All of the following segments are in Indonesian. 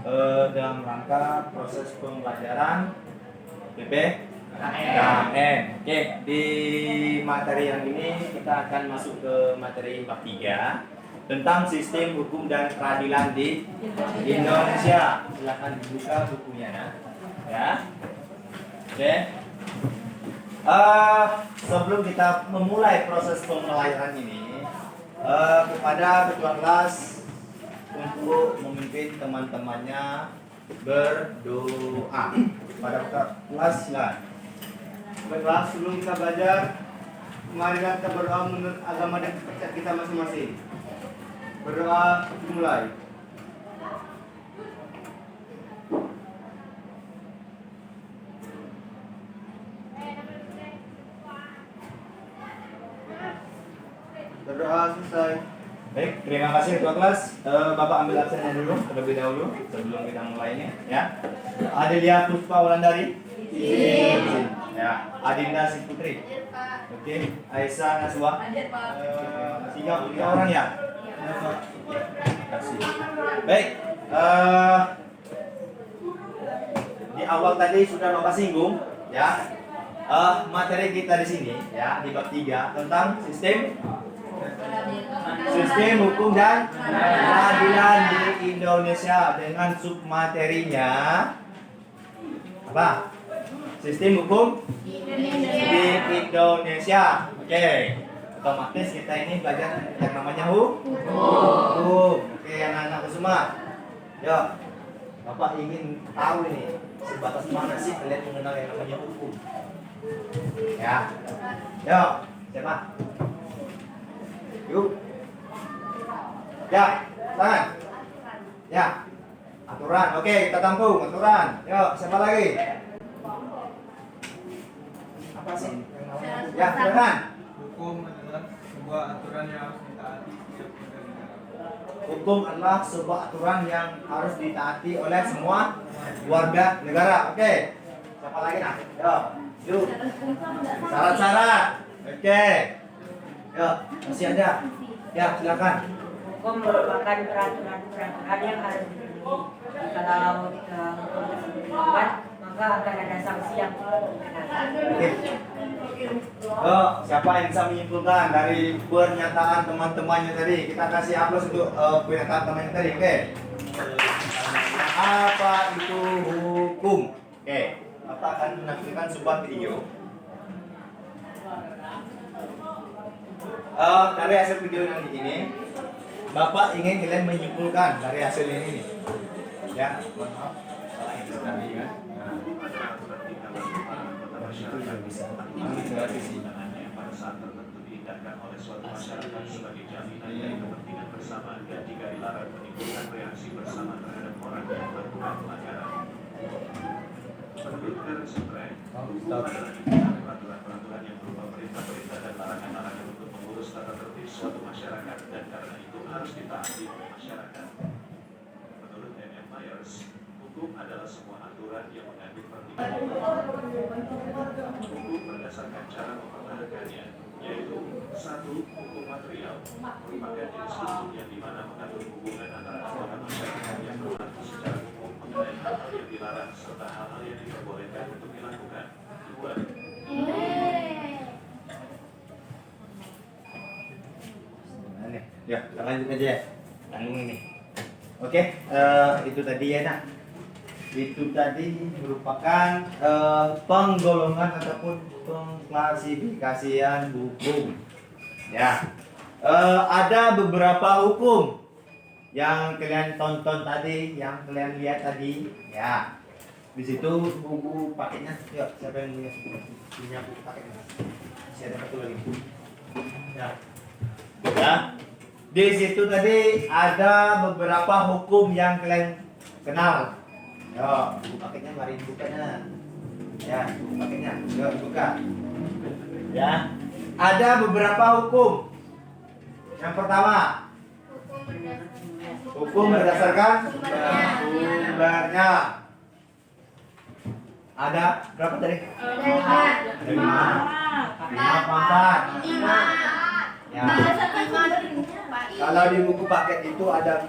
dalam rangka proses pembelajaran PPKN. Oke, di materi yang ini kita akan masuk ke materi bab 3 tentang sistem hukum dan peradilan di Indonesia. Silakan dibuka bukunya, nah. Ya. Oke. Sebelum kita memulai proses pembelajaran ini, kepada ketua kelas untuk memimpin teman-temannya berdoa. Pada ketua kelas, silakan. Baiklah, sebelum kita belajar, mari kita berdoa menurut agama dan kepercayaan kita masing-masing. Berdoa dimulai. Berdoa selesai. Baik, terima kasih ketua kelas. Bapak ambil absennya dulu terlebih dahulu sebelum kita mulainya, ya. Adelia Puspa Wulandari. Ya, Adinda Siputri. Oke, Aisyah Naswa. Tiga orang ya. Terima kasih. Baik, di awal tadi sudah Bapak singgung, ya. Materi kita di sini, ya, di bab 3 tentang sistem hukum dan peradilan di Indonesia dengan submaterinya apa? Sistem hukum di Indonesia. Oke. Otomatis kita ini belajar yang namanya hukum. Oke, anak-anak semua. Yuk. Bapak ingin tahu ini sebatas mana sih kalian mengenal yang namanya hukum? Ya. Yuk, siapa? Yuk. Ya, tangan. Ya. Aturan. Oke, kita tampung aturan. Yuk, siapa lagi? Apa sih? Ya, silakan. Hukum adalah sebuah aturan yang harus ditaati setiap warga negara. Hukum adalah sebuah aturan yang harus ditaati oleh semua warga negara. Oke. Siapa lagi nah? Yuk. Syarat-syarat. Oke. Yuk, masih ada. Ya, silakan. Hukum merupakan peraturan-peraturan yang harus dipenuhi. Kalau hukum tersebut dilanggar, maka akan ada sanksi yang dikenakan. Oke. Siapa yang bisa menyimpulkan dari pernyataan teman-temannya tadi? Kita kasih aplaus untuk pernyataan temannya tadi. Oke. Apa itu hukum? Oke. Bapak akan menampilkan sebuah video. Dari hasil video yang ini, Bapak ingin kalian menyimpulkan dari hasil ini. Ya, mohon maaf. Salah itu tadi kan. Pada saat tertentu diindahkan oleh suatu masyarakat sebagai jaminan dari kepentingan bersama dan jika dilarang menimbulkan reaksi bersama terhadap orang yang melakukan pelanggaran. Menurut Terence Frank, hukum adalah peraturan-peraturan yang berupa perintah-perintah dan larangan-larangan untuk mengurus tata tertib suatu masyarakat dan karena itu harus ditaati oleh masyarakat. Menurut M.M. Myers, hukum adalah semua aturan yang mengandung pertimbangan hukum berdasarkan cara mempertahankannya, yaitu 1. Hukum material merupakan jenis hukum yang dimana mengatur hubungan antara anggota masyarakat yang berlaku secara umum mengenai hal-hal yang dilarang serta hal-hal yang diperbolehkan untuk dilakukan. 2. Ya, kita lanjut aja ya. Tanggung ini. Oke, itu tadi ya nak. Itu tadi merupakan penggolongan ataupun pengklasifikasian hukum. Ya, ada beberapa hukum yang kalian tonton tadi, yang kalian lihat tadi. Ya, di situ buku paketnya. Yuk, siapa yang punya buku paketnya? Masih ada satu lagi. Ya, ya. Di situ tadi ada beberapa hukum yang kalian kenal. Yo, buku paketnya mari dibukanya. Ya, buku paketnya. Yo, buka. Ya. Ada beberapa hukum. Yang pertama, hukum berdasarkan sumbernya. Ada berapa tadi? Ada 5. 5 Ya. Kalau di buku paket itu ada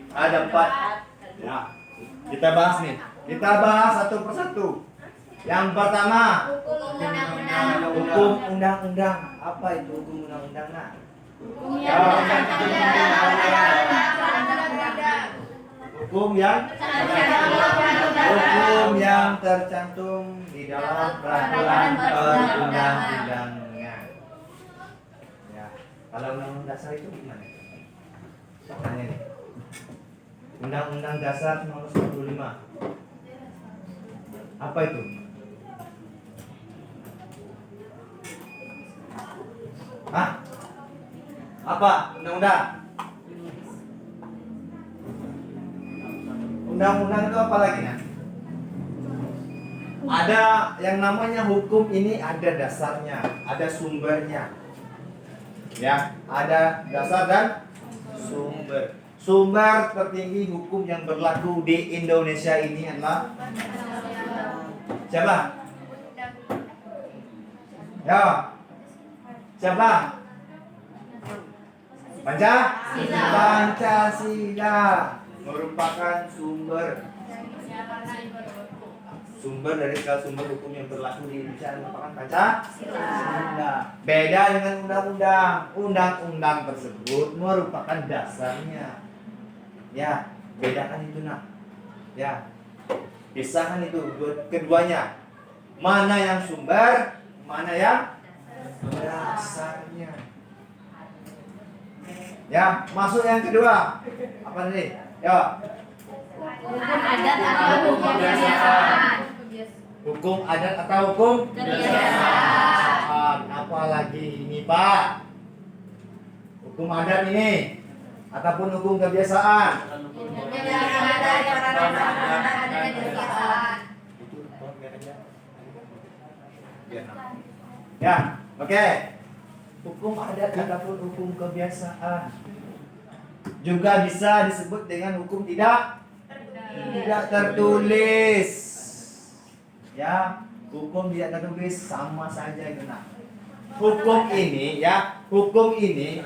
4. Ya. Kita bahas nih. Kita bahas satu persatu. Yang pertama, hukum undang-undang. Apa itu hukum undang-undang? Nah? Hukum yang tercantum di dalam peraturan perundang-undangan. Ya, kalau undang-undang dasar itu gimana? Soalnya nih. Undang-Undang Dasar Nomor 45. Apa itu? Hah? Apa? Undang-undang? Undang-undang itu apa lagi ya? Ada yang namanya hukum ini ada dasarnya, ada sumbernya. Ya, ada dasar dan sumber. Sumber tertinggi hukum yang berlaku di Indonesia ini adalah siapa? Ya. Siapa? Pancasila merupakan sumber dari segala sumber hukum yang berlaku di Indonesia merupakan Pancasila. Beda dengan undang-undang. Undang-undang tersebut merupakan dasarnya. Ya, bedakan itu nak. Ya, pisahkan itu keduanya. Mana yang sumber, mana yang dasarnya. Ya, masuk yang kedua. Apa tadi? Ya. Hukum adat atau hukum kebiasaan. Apa lagi ini, Pak? Hukum adat ini ataupun hukum kebiasaan. Ya, oke. Hukum adat ataupun hukum kebiasaan juga bisa disebut dengan hukum tidak tertulis. Ya, hukum tidak tertulis sama saja itu nak. Hukum ini ya, hukum ini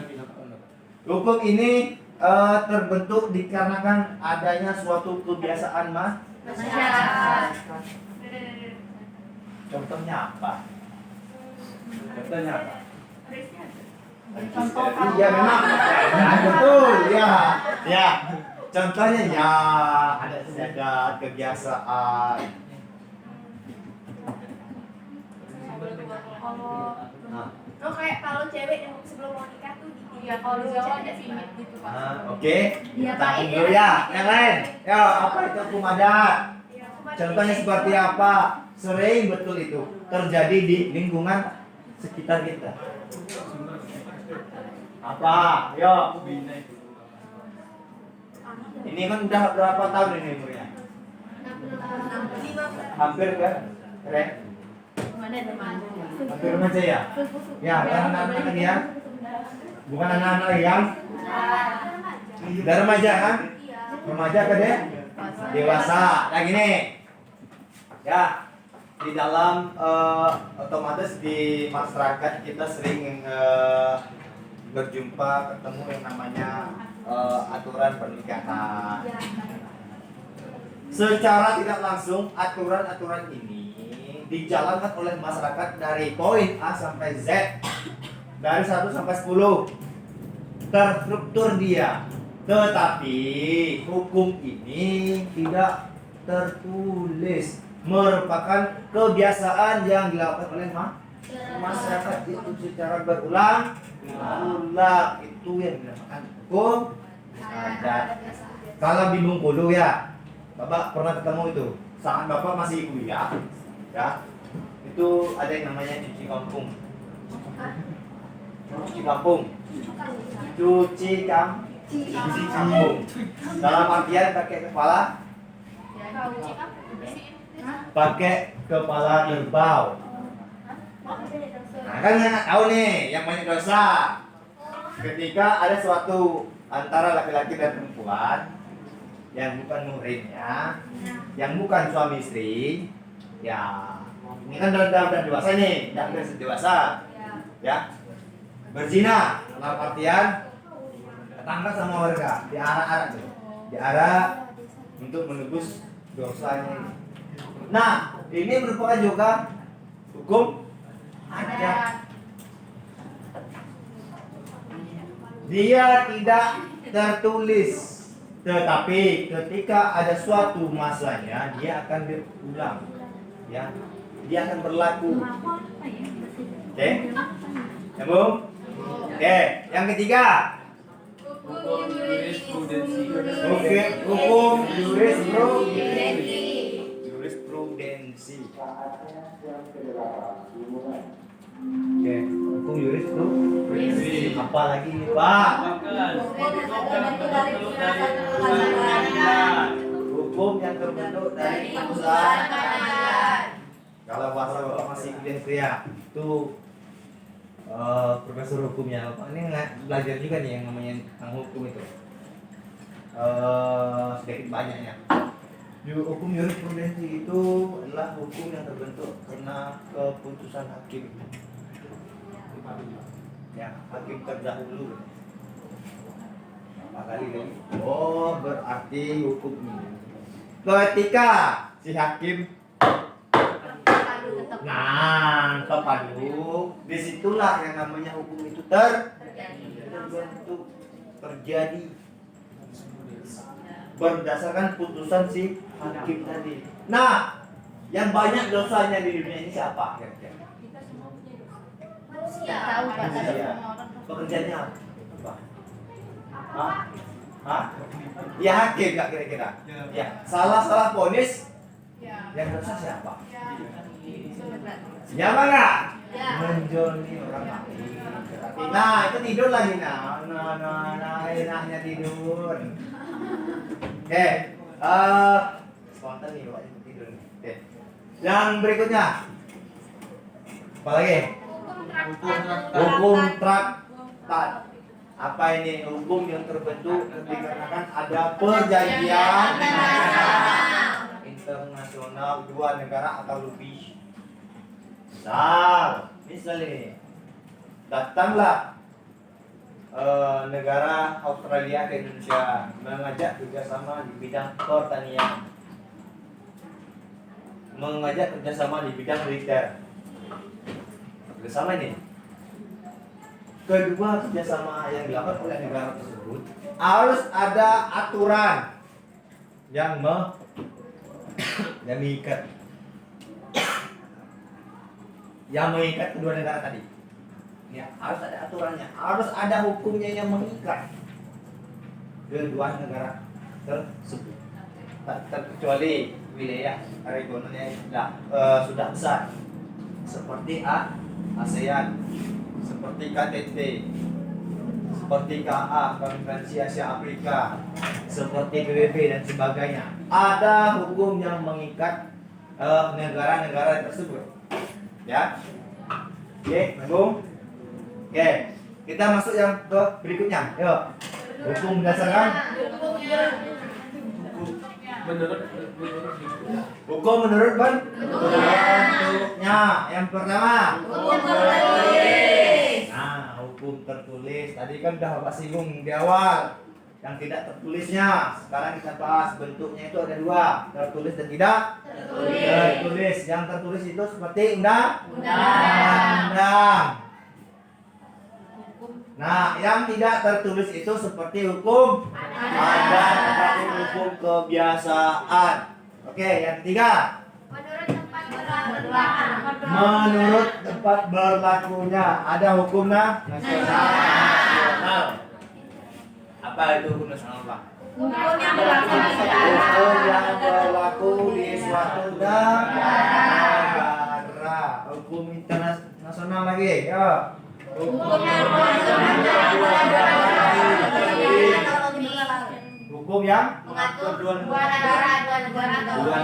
terbentuk dikarenakan adanya suatu kebiasaan masyarakat. Contohnya apa? Iya memang. Ya, betul ya. Ya. Contohnya ya ada istiadat kebiasaan. Oh kayak kalau cewek yang sebelum mau nikah tuh Iya, kalau di Jawa ada simit gitu Pak. Oke. Iya, Kita Pak. dulu ya. Yang lain. Ya, apa itu hukum adat? Contohnya seperti apa? Sering betul itu terjadi di lingkungan sekitar kita. Apa? Yo. Ini kan udah berapa tahun ini umurnya? Hampir kan? Keren. Hampir remaja ya? Ya, kan anak-anak ya? Bukan anak-anak yang udah remaja kan? Remaja ke dewasa. Nah gini. Ya, di dalam otomatis di masyarakat kita sering berjumpa ketemu yang namanya aturan pernikahan. Secara tidak langsung aturan-aturan ini dijalankan oleh masyarakat dari poin A sampai Z, dari 1 sampai 10 terstruktur dia. Tetapi hukum ini tidak tertulis, merupakan kebiasaan yang dilakukan oleh masyarakat itu secara berulang. Itu yang dinamakan hukum adat. Kalau di Bengkulu ya, Bapak pernah ketemu itu saat Bapak masih kuliah, ya, itu ada yang namanya cuci kampung. Cuci kampung. Dalam artian pakai kepala kerbau. Nah, kan nggak tahu nih yang banyak dosa. Ketika ada suatu antara laki-laki dan perempuan yang bukan muhrimnya, yang bukan suami istri, ya ini kan dalam dewasa nih, tidak dewasa, ya berzina dalam artian tetangga sama warga diarah-arah tuh, diarah untuk untuk menebus dosanya. Nah, ini merupakan juga hukum adat. Dia tidak tertulis, tetapi ketika ada suatu masanya dia akan berulang, ya, dia akan berlaku. Oke, nyambung. Oke, yang ketiga, Hukum jurisprudensi. oke, hukum jurisprudensi. Oke, hukum jurisprudensi. Apa lagi nih, Pak? Hukum yang terbentuk dari putusan. Kalau bahasa Bapak masih kuliah itu profesor hukumnya Bapak ini belajar juga nih yang namanya tentang hukum itu. Sedikit banyaknya. Hukum jurisprudensi itu adalah hukum yang terbentuk karena keputusan hakim. Ya, hakim terdahulu. Apa kali lagi? Oh, berarti hukum ini. Ketika si hakim kepadu, disitulah yang namanya hukum itu terbentuk, terjadi berdasarkan putusan si hakim tadi. Nah, yang banyak dosanya di dunia ini siapa? Manusia. Manusia. Pekerjaannya apa? Hah? Ya hakim nggak kira-kira? Ya. Salah vonis. Yang dosa siapa? Siapa nggak? Menjolimi orang lain. Nah, itu tidur lagi enaknya tidur. Oke, spontan nih Pak, tidur nih. Oke. Yang berikutnya. Apa lagi? Hukum traktat. Apa ini? Hukum yang terbentuk dikarenakan ada perjanjian internasional dua negara atau lebih. Misalnya ini, datanglah negara Australia ke Indonesia mengajak kerjasama di bidang pertanian, mengajak kerjasama di bidang militer. Kerjasama ini, kedua kerjasama yang dilakukan oleh negara tersebut harus ada aturan yang mengikat kedua negara tadi. Ya, harus ada aturannya, harus ada hukumnya yang mengikat kedua negara tersebut. Terkecuali wilayah regionalnya sudah besar, seperti ASEAN, seperti KTT, seperti KA, Konferensi Asia Afrika, seperti PBB dan sebagainya. Ada hukum yang mengikat negara-negara tersebut. Ya, oke, nyambung. Oke, kita masuk yang ke berikutnya. Yuk, hukum berdasarkan hukum menurut bentuknya. Yang pertama, hukum tertulis. Tadi kan udah Bapak singgung di awal. Yang tidak tertulisnya. Sekarang kita bahas bentuknya itu ada dua, tertulis dan tidak tertulis. Yang tertulis itu seperti undang-undang. Nah, yang tidak tertulis itu seperti hukum adat atau hukum kebiasaan. Oke, yang ketiga, menurut tempat berlakunya ada hukum nasional. Apa itu hukum nasional, Pak? Hukum yang berlaku di Hukum yang berlaku di suatu negara. Hukum internasional lagi, ya. hukum yang mengatur Hukum yang dua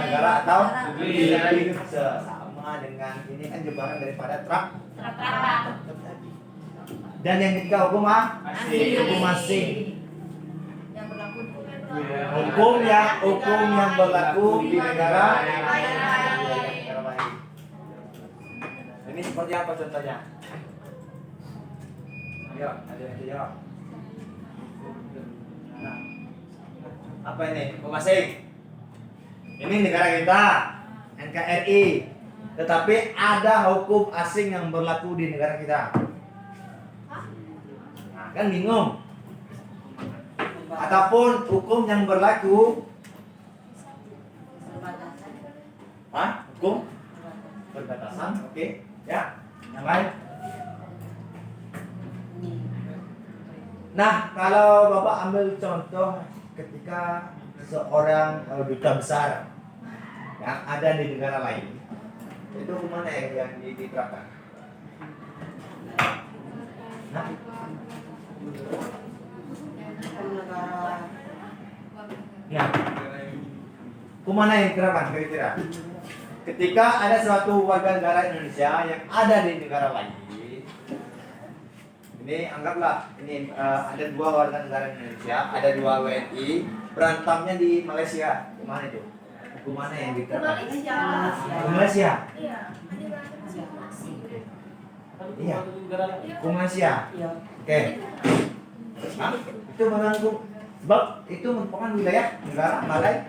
negara atau lebih. Sama dengan ini kan jebakan daripada traktat tadi. Dan yang ketiga hukum asing. yang berlaku Hukum yang berlaku di negara lain. Ini seperti apa contohnya? Ayo, ada yang jawab. Nah, apa ini? Hukum asing. Ini negara kita, NKRI. Tetapi ada hukum asing yang berlaku di negara kita. Nah, kan bingung. Ataupun hukum yang berlaku, hukum perbatasan, oke, ya, yang lain. Nah, kalau Bapak ambil contoh ketika seorang duta besar yang ada di negara lain, itu mana yang diterapkan? Nah, ya, kemana yang diterapkan kira-kira? Ketika ada suatu warga negara Indonesia yang ada di negara lain, ini anggaplah ini ada dua warga negara Indonesia, ada dua WNI berantamnya di Malaysia. Kemana itu? Kemana yang diterapkan? Ke Malaysia. Iya. Iya. Ke Malaysia. Oke. Hah? Itu menanggung sebab itu merupakan wilayah negara Malaysia.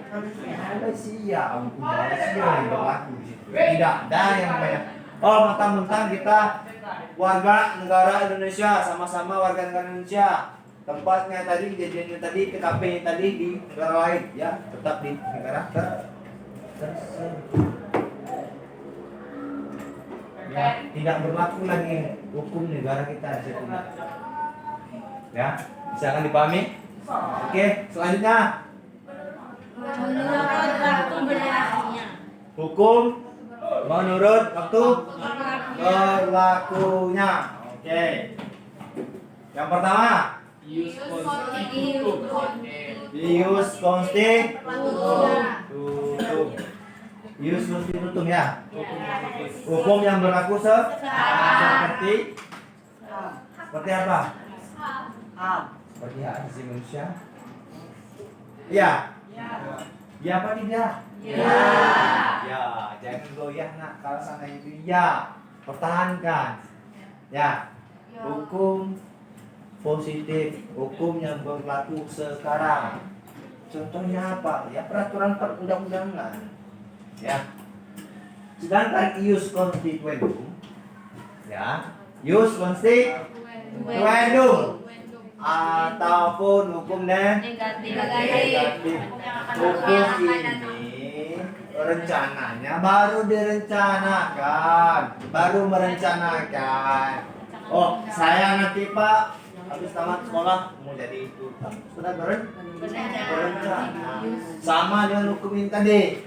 Malaysia yang berlaku di situ. Tidak ada yang banyak. Oh, mentang-mentang kita warga negara Indonesia, sama-sama warga negara Indonesia. Tempatnya tadi, kejadiannya tadi, TKP-nya tadi di negara lain, ya, tetap di negara tersebut. Ya, tidak berlaku lagi hukum negara kita di situ. Ya, bisa kan dipahami? Oke, selanjutnya hukum menurut waktu berlakunya. Oke. Yang pertama, Ius constitutum. ius constitutum. Ius constitutum ya. Hukum yang berlaku seperti apa? Seperti hak asasi manusia. Ya. Ya apa tidak? Ya, jangan goyah nak kalau sana itu ya. Pertahankan. Ya. Hukum positif, hukum yang berlaku sekarang. Contohnya apa? Ya peraturan perundang-undangan. Ya. Sedangkan ius constituendum, ya, ius constituendum ataupun hukum negatif. Hukum ini rencananya baru merencanakan. Oh, saya nanti Pak habis tamat sekolah mau jadi tukang. Sudah berencana. Sama dengan hukum ini tadi.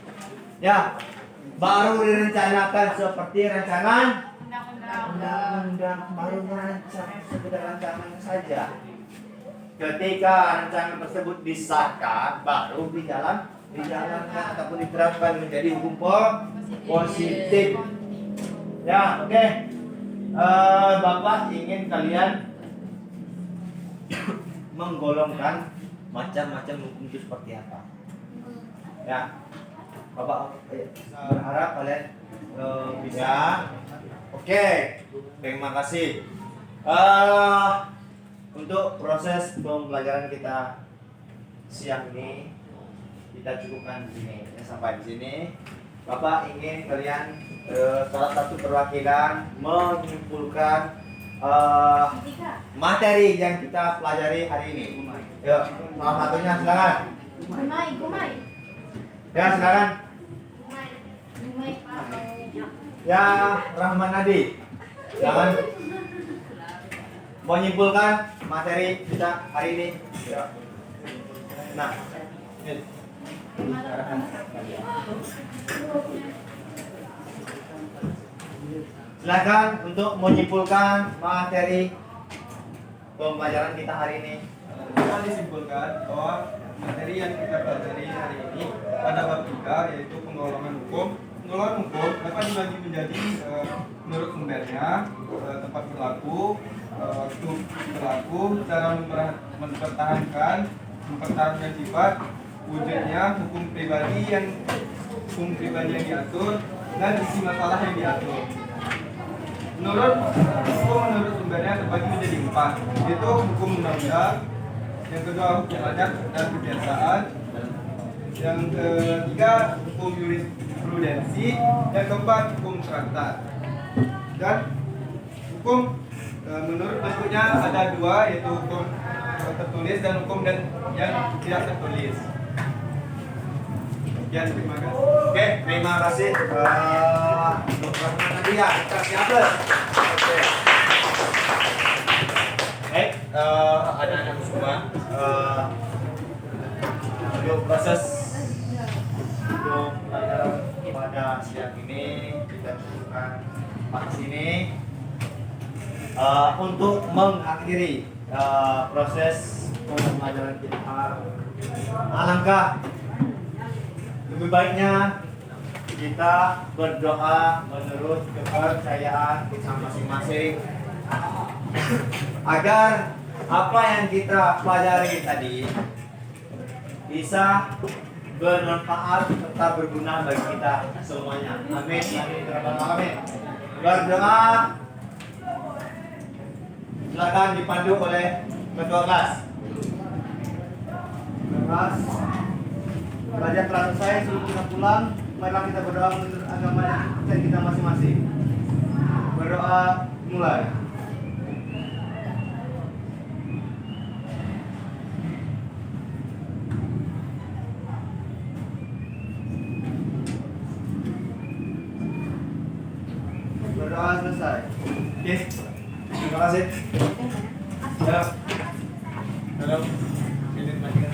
Ya, baru direncanakan seperti rancangan undang-undang, baru merancang sekedar rancangan saja. Ketika rancangan tersebut disahkan, baru dijalankan ataupun diterapkan menjadi hukum positif. Ya, oke. Bapak ingin kalian menggolongkan macam-macam hukum itu seperti apa? Ya, Bapak berharap kalian bisa. Oke, terima kasih. Untuk proses pembelajaran kita siang ini kita cukupkan di sini. Ya, sampai di sini. Bapak ingin kalian salah satu perwakilan menyimpulkan materi yang kita pelajari hari ini. Yuk, salah satunya silakan. Gumay. Ya, silakan. Ya, Rahman Nadi. Silakan menyimpulkan materi kita hari ini. Ya. Nah, silakan untuk menyimpulkan materi pembelajaran kita hari ini. Dapat disimpulkan bahwa materi yang kita pelajari hari ini pada bab 3 yaitu penggolongan hukum. Penggolongan hukum dapat dibagi menjadi menurut sumbernya, tempat berlaku, waktu berlaku, cara mempertahankan sifat, wujudnya, hukum pribadi yang diatur, dan isi masalah yang diatur. Menurut sumbernya terbagi menjadi 4, yaitu hukum undang-undang, yang kedua hukum adat dan kebiasaan, Yang ketiga hukum jurisprudensi. Yang keempat hukum traktat. Dan hukum menurut bentuknya ada dua, yaitu hukum tertulis dan hukum dan yang tidak tertulis. Sekian, terima kasih. Oke, terima kasih. Dr. Nadia, kita siap. Oke. Anak-anak semua, untuk proses untuk pelajaran pada siang ini kita cukupkan pada sini. Untuk mengakhiri proses pembelajaran kita, alangkah lebih baiknya kita berdoa menurut kepercayaan kita masing-masing agar apa yang kita pelajari tadi bisa bermanfaat serta berguna bagi kita semuanya. Amin. Amin. Amin. Berdoa. Silakan dipandu oleh ketua kelas. Kelas belajar telah selesai, sebelum kita pulang, marilah kita berdoa menurut agama dan kita masing-masing. Berdoa mulai. Berdoa selesai. Oke. Terima kasih. Ya. Halo. Ini matikan.